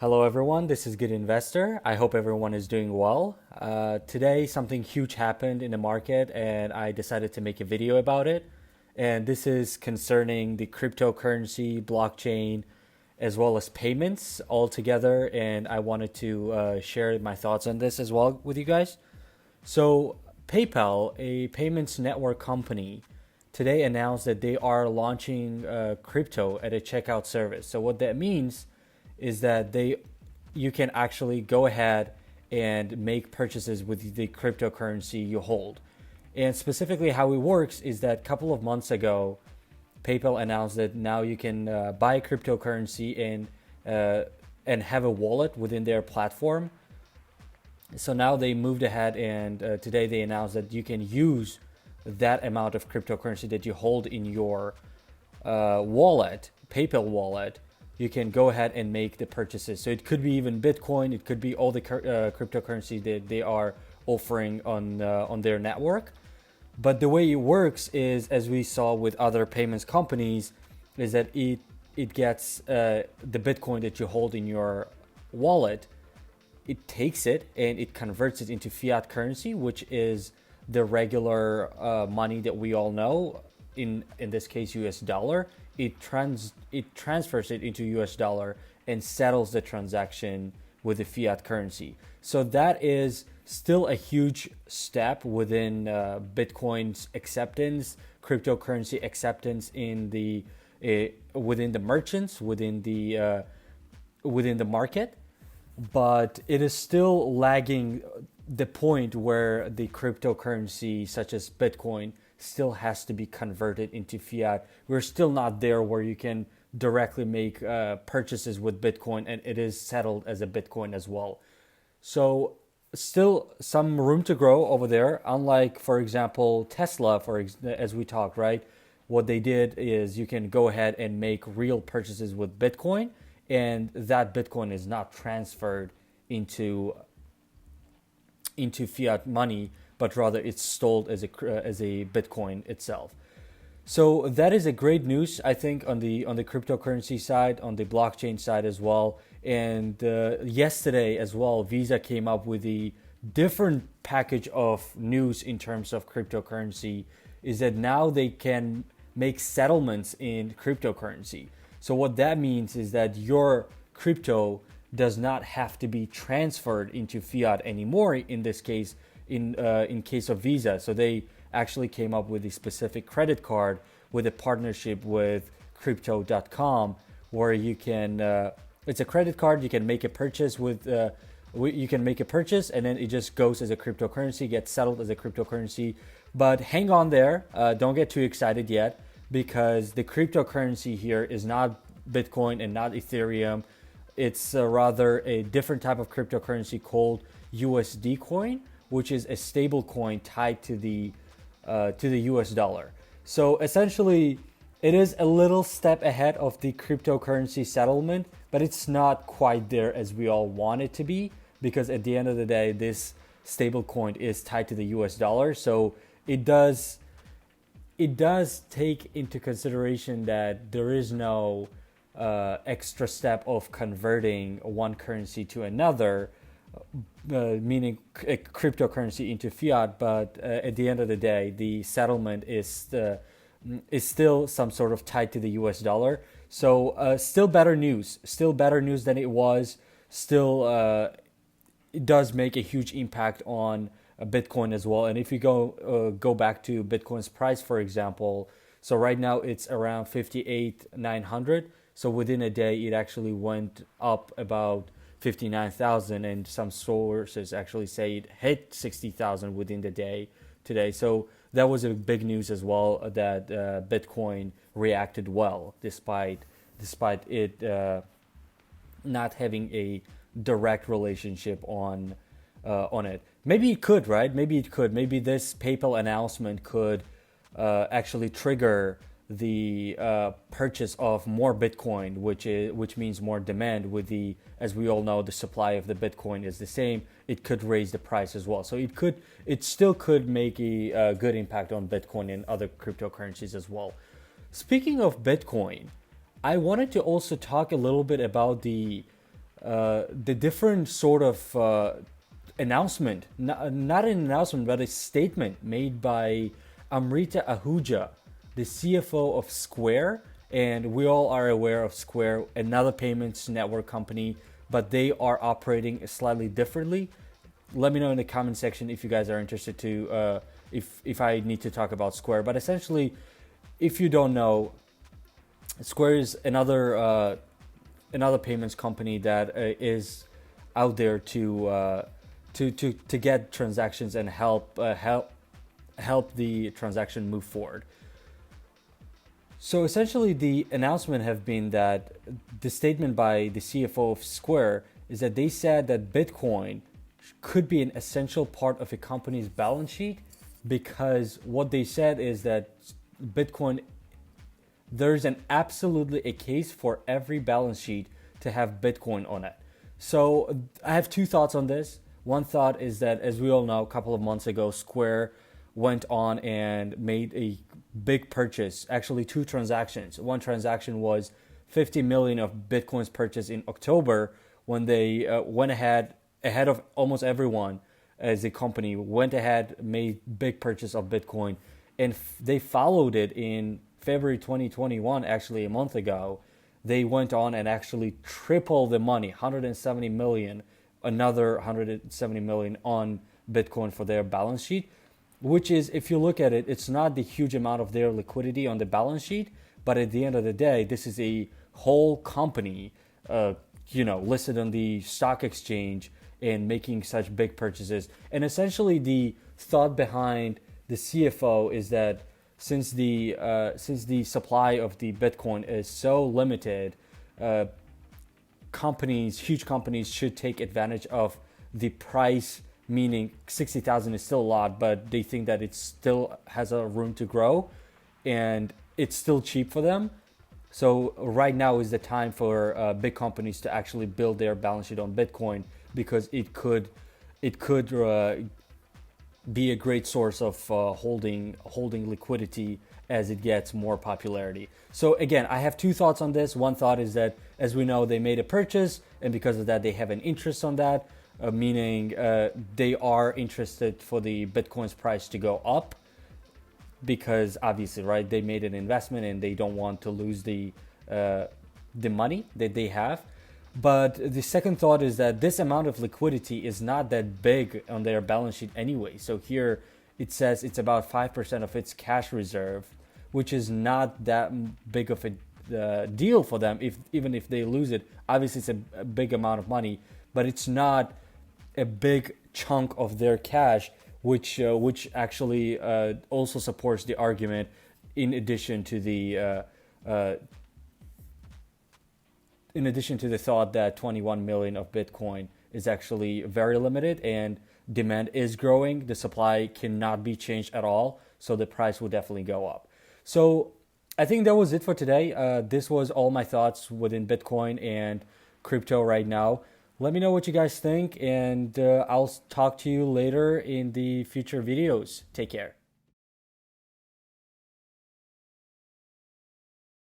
Hello, everyone. This is Good Investor. I hope everyone is doing well. Today, something huge happened in the market, and I decided to make a video about it. And this is concerning the cryptocurrency, blockchain, as well as payments all together. And I wanted to share my thoughts on this as well with you guys. So, PayPal, a payments network company, today announced that they are launching crypto at a checkout service. So, what that means is that you can actually go ahead and make purchases with the cryptocurrency you hold. And specifically, how it works is that a couple of months ago, PayPal announced that now you can buy cryptocurrency and have a wallet within their platform. So now they moved ahead, and today they announced that you can use that amount of cryptocurrency that you hold in your wallet, PayPal wallet. You can go ahead and make the purchases. So it could be even Bitcoin, it could be all the cryptocurrency that they are offering on their network. But the way it works is, as we saw with other payments companies, is that it gets the Bitcoin that you hold in your wallet, it takes it and it converts it into fiat currency, which is the regular money that we all know. In this case, US dollar. It transfers it into US dollar and settles the transaction with the fiat currency. So that is still a huge step within Bitcoin's acceptance, cryptocurrency acceptance in the within the merchants, within the market. But it is still lagging the point where the cryptocurrency such as Bitcoin still has to be converted into fiat. We're still not there where you can directly make purchases with Bitcoin and it is settled as a Bitcoin as well. So still some room to grow over there. Unlike, for example, Tesla, as we talked, right? What they did is you can go ahead and make real purchases with Bitcoin, and that Bitcoin is not transferred into fiat money, but rather it's sold as a Bitcoin itself. So that is a great news, I think, on the cryptocurrency side, on the blockchain side as well. And yesterday as well, Visa came up with a different package of news in terms of cryptocurrency. Is that now they can make settlements in cryptocurrency. So what that means is that your crypto does not have to be transferred into fiat anymore. In this case, in case of Visa, so they actually came up with a specific credit card with a partnership with Crypto.com, where you can it's a credit card. You can make a purchase you can make a purchase, and then it just goes as a cryptocurrency, gets settled as a cryptocurrency. But hang on there, don't get too excited yet, because the cryptocurrency here is not Bitcoin and not Ethereum. It's rather a different type of cryptocurrency called USD coin, which is a stable coin tied to the US dollar. So essentially, it is a little step ahead of the cryptocurrency settlement, but it's not quite there as we all want it to be, because at the end of the day, this stable coin is tied to the US dollar. So it does take into consideration that there is no extra step of converting one currency to another, meaning a cryptocurrency into fiat. But at the end of the day, the settlement is still some sort of tied to the US dollar. So still better news than it was. Still, it does make a huge impact on Bitcoin as well. And if you go back to Bitcoin's price, for example, so right now it's around 58,900. So within a day, it actually went up about 59,000, and some sources actually say it hit 60,000 within the day today. So that was a big news as well, that Bitcoin reacted well despite it not having a direct relationship on it. Maybe it could, right? Maybe this PayPal announcement could actually trigger the purchase of more Bitcoin, which means more demand. With the, as we all know, the supply of the Bitcoin is the same. It could raise the price as well. So it still could make a good impact on Bitcoin and other cryptocurrencies as well. Speaking of Bitcoin, I wanted to also talk a little bit about the the different sort of announcement, not an announcement, but a statement made by Amrita Ahuja, the CFO of Square. And we all are aware of Square, another payments network company, but they are operating slightly differently. Let me know in the comment section if you guys are interested to, if I need to talk about Square. But essentially, if you don't know, Square is another payments company that is out there to get transactions and help the transaction move forward. So essentially, the announcement have been that the statement by the CFO of Square is that they said that Bitcoin could be an essential part of a company's balance sheet, because what they said is that Bitcoin, there's an absolutely a case for every balance sheet to have Bitcoin on it. So I have two thoughts on this. One thought is that, as we all know, a couple of months ago, Square went on and made a big purchase, actually two transactions. One transaction was 50 million of Bitcoins purchased in October, when they went ahead of almost everyone as a company, went ahead, made big purchase of Bitcoin, and they followed it in February 2021, actually a month ago. They went on and actually tripled the money, 170 million, another 170 million on Bitcoin for their balance sheet, which is, if you look at it, it's not the huge amount of their liquidity on the balance sheet, but at the end of the day, this is a whole company, listed on the stock exchange and making such big purchases. And essentially, the thought behind the CFO is that since the supply of the Bitcoin is so limited, huge companies should take advantage of the price, meaning 60,000 is still a lot, but they think that it still has a room to grow and it's still cheap for them. So right now is the time for big companies to actually build their balance sheet on Bitcoin, because it could be a great source of holding liquidity as it gets more popularity. So again, I have two thoughts on this. One thought is that, as we know, they made a purchase, and because of that, they have an interest on that, meaning they are interested for the Bitcoin's price to go up, because obviously, right, they made an investment and they don't want to lose the money that they have. But the second thought is that this amount of liquidity is not that big on their balance sheet anyway. So here it says it's about 5% of its cash reserve, which is not that big of a deal for them. Even if they lose it, obviously it's a big amount of money, but it's not a big chunk of their cash, which actually also supports the argument. In addition to the thought that 21 million of Bitcoin is actually very limited and demand is growing, the supply cannot be changed at all, so the price will definitely go up. So I think that was it for today. This was all my thoughts within Bitcoin and crypto right now. Let me know what you guys think, and I'll talk to you later in the future videos. Take care.